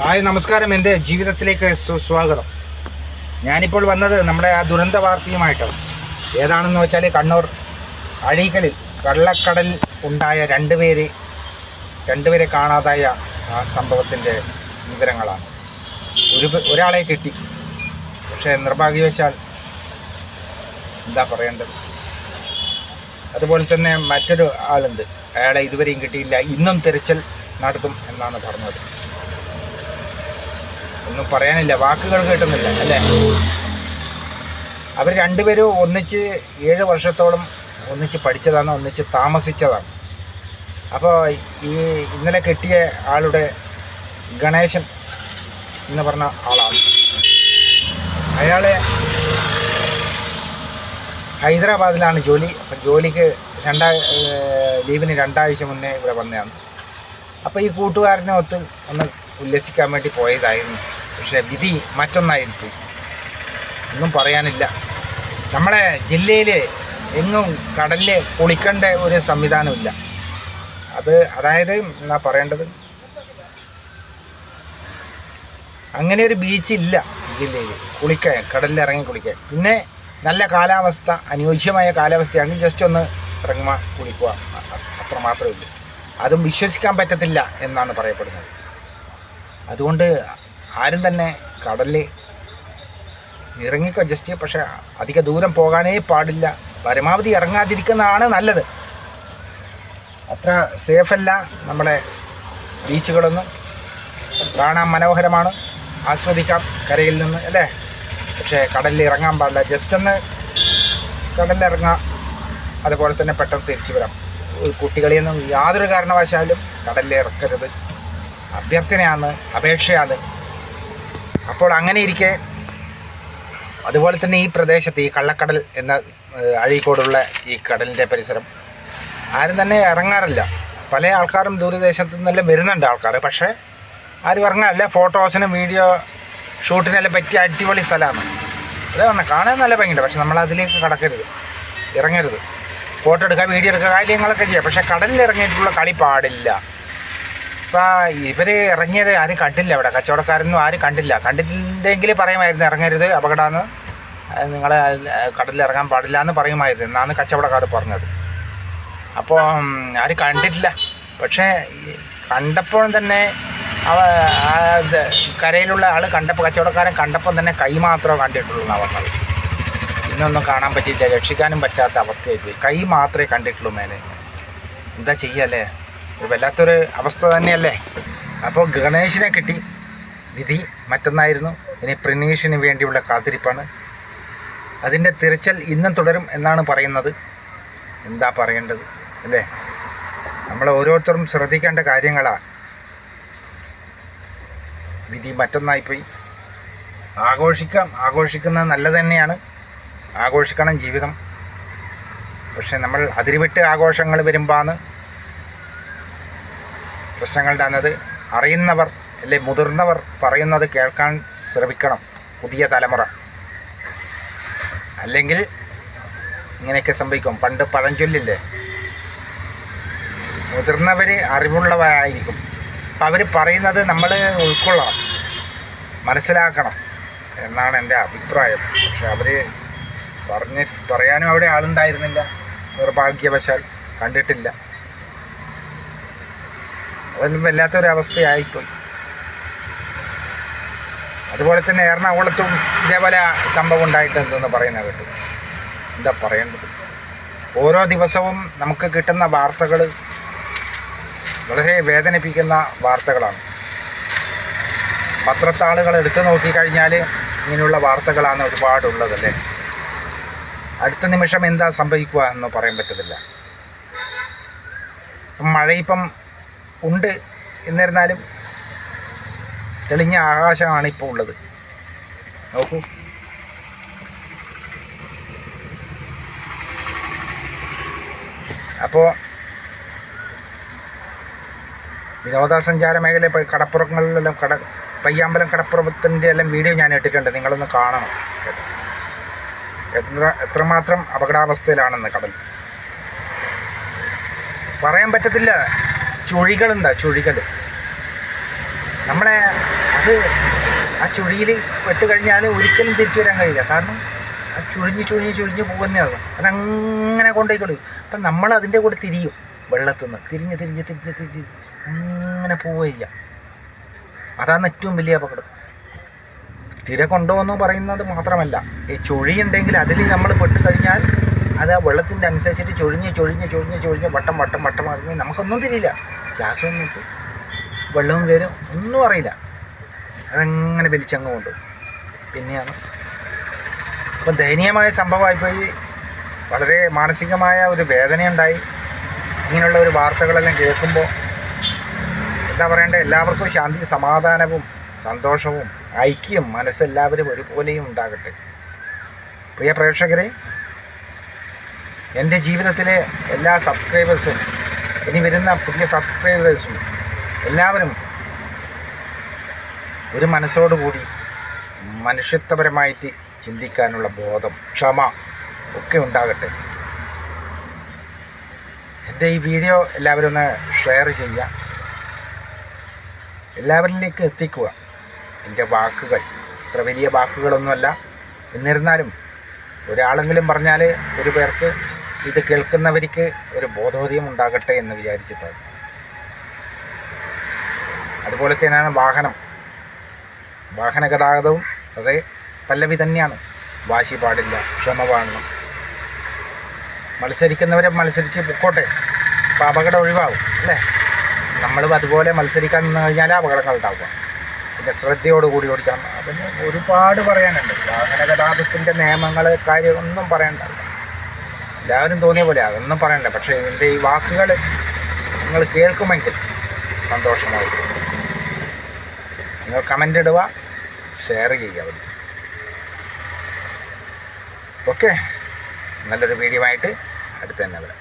Hi, നമസ്കാരം. എൻ്റെ ജീവിതത്തിലേക്ക് സ്വാഗതം. ഞാനിപ്പോൾ വന്നത് നമ്മുടെ ആ ദുരന്ത വാർത്തയുമായിട്ടാണ്. ഏതാണെന്ന് വെച്ചാൽ കണ്ണൂർ അഴീക്കലിൽ കള്ളക്കടലിൽ ഉണ്ടായ രണ്ടുപേരെ കാണാതായ ആ സംഭവത്തിൻ്റെ വിവരങ്ങളാണ്. ഒരാളെ കിട്ടി, പക്ഷേ നിർഭാഗ്യവശാൽ എന്താ പറയേണ്ടത്. അതുപോലെ തന്നെ മറ്റൊരു ആളുണ്ട്, അയാളെ ഇതുവരെയും കിട്ടിയില്ല. ഇന്നും തിരച്ചിൽ നടത്തും എന്നാണ് പറഞ്ഞത്. ഒന്നും പറയാനില്ല, വാക്കുകൾ കിട്ടുന്നില്ല അല്ലേ. അവർ രണ്ടുപേരും ഒന്നിച്ച് 7 വർഷത്തോളം ഒന്നിച്ച് പഠിച്ചതാണ്, ഒന്നിച്ച് താമസിച്ചതാണ്. അപ്പോൾ ഈ ഇന്നലെ കിട്ടിയ ആളുടെ ഗണേശൻ എന്ന് പറഞ്ഞ ആളാണ്. അയാളെ ഹൈദരാബാദിലാണ് ജോലി. അപ്പം ജോലിക്ക് ലീവിന് 2 ആഴ്ച മുന്നേ ഇവിടെ വന്നതാണ്. അപ്പോൾ ഈ കൂട്ടുകാരനൊത്ത് ഒന്ന് ഉല്ലസിക്കാൻ വേണ്ടി പോയതായിരുന്നു. പക്ഷേ വിധി മറ്റൊന്നായിരിക്കും. ഒന്നും പറയാനില്ല. നമ്മളെ ജില്ലയിൽ എങ്ങും കടലിൽ കുളിക്കേണ്ട ഒരു സംവിധാനമില്ല. അതായത് എന്നാ പറയേണ്ടത്, അങ്ങനെ ഒരു ബീച്ച് ഇല്ല ജില്ലയിൽ കുളിക്കാൻ, കടലിൽ ഇറങ്ങി കുളിക്കാൻ. പിന്നെ നല്ല കാലാവസ്ഥ, അനുയോജ്യമായ കാലാവസ്ഥയാണെങ്കിൽ ജസ്റ്റ് ഒന്ന് ഇറങ്ങുക, കുളിക്കുക, അത്ര മാത്രമേ ഉള്ളൂ. അതും വിശ്വസിക്കാൻ പറ്റത്തില്ല എന്നാണ് പറയപ്പെടുന്നത്. അതുകൊണ്ട് ആരും തന്നെ കടലിൽ ഇറങ്ങിക്കോ ജസ്റ്റ്. പക്ഷേ അധിക ദൂരം പോകാനേ പാടില്ല. പരമാവധി ഇറങ്ങാതിരിക്കുന്നതാണ് നല്ലത്. അത്ര സേഫല്ല നമ്മളെ ബീച്ചുകളൊന്നും. കാണാൻ മനോഹരമാണ്, ആസ്വദിക്കാം കരയിൽ നിന്ന് അല്ലേ. പക്ഷേ കടലിൽ ഇറങ്ങാൻ പാടില്ല. ജസ്റ്റ് ഒന്ന് കടലിലിറങ്ങാം, അതുപോലെ തന്നെ പെട്ടെന്ന് തിരിച്ചു വരാം. കുട്ടികളെയൊന്നും യാതൊരു കാരണവശാലും കടലിൽ ഇറക്കരുത്. അഭ്യർത്ഥനയാണ്, അപേക്ഷയാണ്. അപ്പോൾ അങ്ങനെ ഇരിക്കെ അതുപോലെ തന്നെ ഈ പ്രദേശത്ത്, ഈ കള്ളക്കടൽ എന്ന അഴീക്കോടുള്ള ഈ കടലിൻ്റെ പരിസരം ആരും തന്നെ ഇറങ്ങാറില്ല. പല ആൾക്കാരും ദൂരദേശത്തു നിന്നെല്ലാം വരുന്നുണ്ട് ആൾക്കാർ, പക്ഷേ ആരും ഇറങ്ങാറില്ല. ഫോട്ടോസിനും വീഡിയോ ഷൂട്ടിനെല്ലാം പറ്റിയ അടിപൊളി സ്ഥലമാണ്. അത് പറഞ്ഞാൽ കാണാൻ നല്ല ഭംഗിയുണ്ട്. പക്ഷെ നമ്മൾ അതിലേക്ക് കടക്കരുത്, ഇറങ്ങരുത്. ഫോട്ടോ എടുക്കുക, വീഡിയോ എടുക്കുക, കാര്യങ്ങളൊക്കെ ചെയ്യാം. പക്ഷേ കടലിൽ ഇറങ്ങിയിട്ടുള്ള കളി പാടില്ല. ഇപ്പം ഇവർ ഇറങ്ങിയത് ആരും കണ്ടില്ല. അവിടെ കച്ചവടക്കാരൊന്നും ആരും കണ്ടില്ല. കണ്ടിട്ടുണ്ടെങ്കിൽ പറയുമായിരുന്നു ഇറങ്ങരുത്, അപകടമാണ്, നിങ്ങൾ കടലിൽ ഇറങ്ങാൻ പാടില്ല എന്ന് പറയുമായിരുന്നു എന്നാണ് കച്ചവടക്കാർ പറഞ്ഞത്. അപ്പോൾ ആരും കണ്ടിട്ടില്ല. പക്ഷേ കണ്ടപ്പോൾ തന്നെ കരയിലുള്ള ആൾ കണ്ടപ്പോൾ, കച്ചവടക്കാരൻ കണ്ടപ്പോൾ തന്നെ കൈ മാത്രമേ കണ്ടിട്ടുള്ളൂ എന്നാണ് പറഞ്ഞത്. ഇന്നൊന്നും കാണാൻ പറ്റിയില്ല, രക്ഷിക്കാനും പറ്റാത്ത അവസ്ഥയായിപ്പോയി. കൈ മാത്രമേ കണ്ടിട്ടുള്ളൂ മേലെ. എന്താ ചെയ്യല്ലേ, വല്ലാത്തൊരു അവസ്ഥ തന്നെയല്ലേ. അപ്പോൾ ഗണേശിനെ കിട്ടി, വിധി മറ്റൊന്നായിരുന്നു. ഇനി പ്രിനീഷിന് വേണ്ടിയുള്ള കാത്തിരിപ്പാണ്. അതിൻ്റെ തിരച്ചിൽ ഇന്നും തുടരും എന്നാണ് പറയുന്നത്. എന്താ പറയേണ്ടത് അല്ലേ. നമ്മൾ ഓരോരുത്തരും ശ്രദ്ധിക്കേണ്ട കാര്യങ്ങളാണ്. വിധി മറ്റൊന്നായിപ്പോയി. ആഘോഷിക്കുന്നത് നല്ലത് തന്നെയാണ്, ആഘോഷിക്കണം ജീവിതം. പക്ഷെ നമ്മൾ അതിരുവിട്ട് ആഘോഷങ്ങൾ വരുമ്പോഴാണ് പ്രശ്നങ്ങളുടെ അന്നത്. അറിയുന്നവർ അല്ലെ മുതിർന്നവർ പറയുന്നത് കേൾക്കാൻ ശ്രമിക്കണം പുതിയ തലമുറ. അല്ലെങ്കിൽ ഇങ്ങനെയൊക്കെ സംഭവിക്കും. പണ്ട് പഴഞ്ചൊല്ലില്ലേ, മുതിർന്നവർ അറിവുള്ളവരായിരിക്കും. അപ്പം അവർ പറയുന്നത് നമ്മൾ ഉൾക്കൊള്ളണം, മനസ്സിലാക്കണം എന്നാണ് എൻ്റെ അഭിപ്രായം. പക്ഷെ അവർ പറയാനും അവിടെ ആളുണ്ടായിരുന്നില്ല, നിർഭാഗ്യവശാൽ കണ്ടിട്ടില്ല. അതെല്ലാം വല്ലാത്തൊരവസ്ഥയായിപ്പോയി. അതുപോലെ തന്നെ എറണാകുളത്തും ഇതേപോലെ സംഭവം ഉണ്ടായിട്ടുണ്ടെന്ന് പറയുന്നത് കേട്ടു. എന്താ പറയേണ്ടത്. ഓരോ ദിവസവും നമുക്ക് കിട്ടുന്ന വാർത്തകൾ വളരെ വേദനിപ്പിക്കുന്ന വാർത്തകളാണ്. പത്രത്താളുകൾ എടുത്തു നോക്കിക്കഴിഞ്ഞാൽ ഇങ്ങനെയുള്ള വാർത്തകളാണ് ഒരുപാടുള്ളതല്ലേ. അടുത്ത നിമിഷം എന്താ സംഭവിക്കുക എന്ന് പറയാൻ പറ്റത്തില്ല. മഴയിപ്പം ഉണ്ട്, എന്നിരുന്നാലും തെളിഞ്ഞ ആകാശമാണ് ഇപ്പോൾ ഉള്ളത്. നോക്കൂ, അപ്പോൾ വിനോദസഞ്ചാര മേഖല കടപ്പുറങ്ങളിലെല്ലാം പയ്യാമ്പലം കടപ്പുറത്തിൻ്റെ എല്ലാം വീഡിയോ ഞാൻ ഇട്ടിട്ടുണ്ട്, നിങ്ങളൊന്ന് കാണണം. എത്രമാത്രം അപകടാവസ്ഥയിലാണെന്ന് കടൽ പറയാൻ പറ്റത്തില്ല. ചുഴികളുണ്ട്, ചുഴികൾ. നമ്മളെ അത് ആ ചുഴിയിൽ പെട്ട് കഴിഞ്ഞാൽ ഒരിക്കലും തിരിച്ചു വരാൻ കഴിയില്ല. കാരണം ആ ചുഴിഞ്ഞ് പോകുന്നതാണ്. അതങ്ങനെ കൊണ്ടുപോയിക്കൊള്ളു. അപ്പം നമ്മൾ അതിൻ്റെ കൂടെ തിരിയും, വെള്ളത്തിൽ നിന്ന് തിരിഞ്ഞ് അങ്ങനെ പോവുകയില്ല. അതാണ് ഏറ്റവും വലിയ അപകടം. തിര കൊണ്ടുപോകുന്നു പറയുന്നത് മാത്രമല്ല, ഈ ചുഴിയുണ്ടെങ്കിൽ അതിൽ നമ്മൾ പെട്ട് കഴിഞ്ഞാൽ അത് ആ വെള്ളത്തിൻ്റെ അനുസരിച്ചിട്ട് ചൊഴിഞ്ഞ് വട്ടം ഇറങ്ങി നമുക്കൊന്നും തിരിയില്ല. ശ്വാസവും നിട്ട് വെള്ളവും കയറും, ഒന്നും അറിയില്ല. അതങ്ങനെ വലിച്ചങ്ങ് കൊണ്ടുപോകും. പിന്നെയാണ് അപ്പം ദയനീയമായ സംഭവമായിപ്പോയി. വളരെ മാനസികമായ ഒരു വേദനയുണ്ടായി ഇങ്ങനെയുള്ള ഒരു വാർത്തകളെല്ലാം കേൾക്കുമ്പോൾ. എന്താ പറയണ്ടേ, എല്ലാവർക്കും ശാന്തി, സമാധാനവും സന്തോഷവും ഐക്യം മനസ്സെല്ലാവരും ഒരുപോലെയും ഉണ്ടാകട്ടെ. പ്രിയ പ്രേക്ഷകരെ, എൻ്റെ ജീവിതത്തിലെ എല്ലാ സബ്സ്ക്രൈബേഴ്സും ഇനി വരുന്ന പുതിയ സബ്സ്ക്രൈബേഴ്സും എല്ലാവരും ഒരു മനസ്സോടുകൂടി മനുഷ്യത്വപരമായിട്ട് ചിന്തിക്കാനുള്ള ബോധം, ക്ഷമ ഒക്കെ ഉണ്ടാകട്ടെ. എൻ്റെ ഈ വീഡിയോ എല്ലാവരും ഒന്ന് ഷെയർ ചെയ്യുക, എല്ലാവരിലേക്ക് എത്തിക്കുക. എൻ്റെ വാക്കുകൾ ഇത്ര വലിയ വാക്കുകളൊന്നുമല്ല, എന്നിരുന്നാലും ഒരാളെങ്കിലും പറഞ്ഞാൽ ഒരു പേർക്ക് ഇത് കേൾക്കുന്നവർക്ക് ഒരു ബോധോദയം ഉണ്ടാകട്ടെ എന്ന് വിചാരിച്ചിട്ടാണ്. അതുപോലെ തന്നെയാണ് വാഹന ഗതാഗതവും അതേ പല്ലവി തന്നെയാണ്. വാശി പാടില്ല, ക്ഷമ പാടണം. മത്സരിക്കുന്നവരെ മത്സരിച്ച് പൊക്കോട്ടെ, അപ്പോൾ അപകടം ഒഴിവാകും അല്ലേ. നമ്മളും അതുപോലെ മത്സരിക്കാൻ നിന്ന് കഴിഞ്ഞാൽ അപകടങ്ങൾ ഉണ്ടാവുക. പിന്നെ ശ്രദ്ധയോടുകൂടി ഓടിക്കണം. അതിന് ഒരുപാട് പറയാനുണ്ട്. വാഹന ഗതാഗതത്തിൻ്റെ നിയമങ്ങൾ കാര്യം ഒന്നും പറയണ്ടല്ല, എല്ലാവരും തോന്നിയ പോലെ അതൊന്നും പറയണ്ട. പക്ഷേ ഇതിൻ്റെ ഈ വാക്കുകൾ നിങ്ങൾ കേൾക്കുമെങ്കിൽ സന്തോഷമായിരിക്കും. നിങ്ങൾ കമൻ്റ് ഇടുക, ഷെയർ ചെയ്യുക. ഓക്കെ, നല്ലൊരു വീഡിയോ ആയിട്ട് അടുത്ത് തന്നെ വരാം.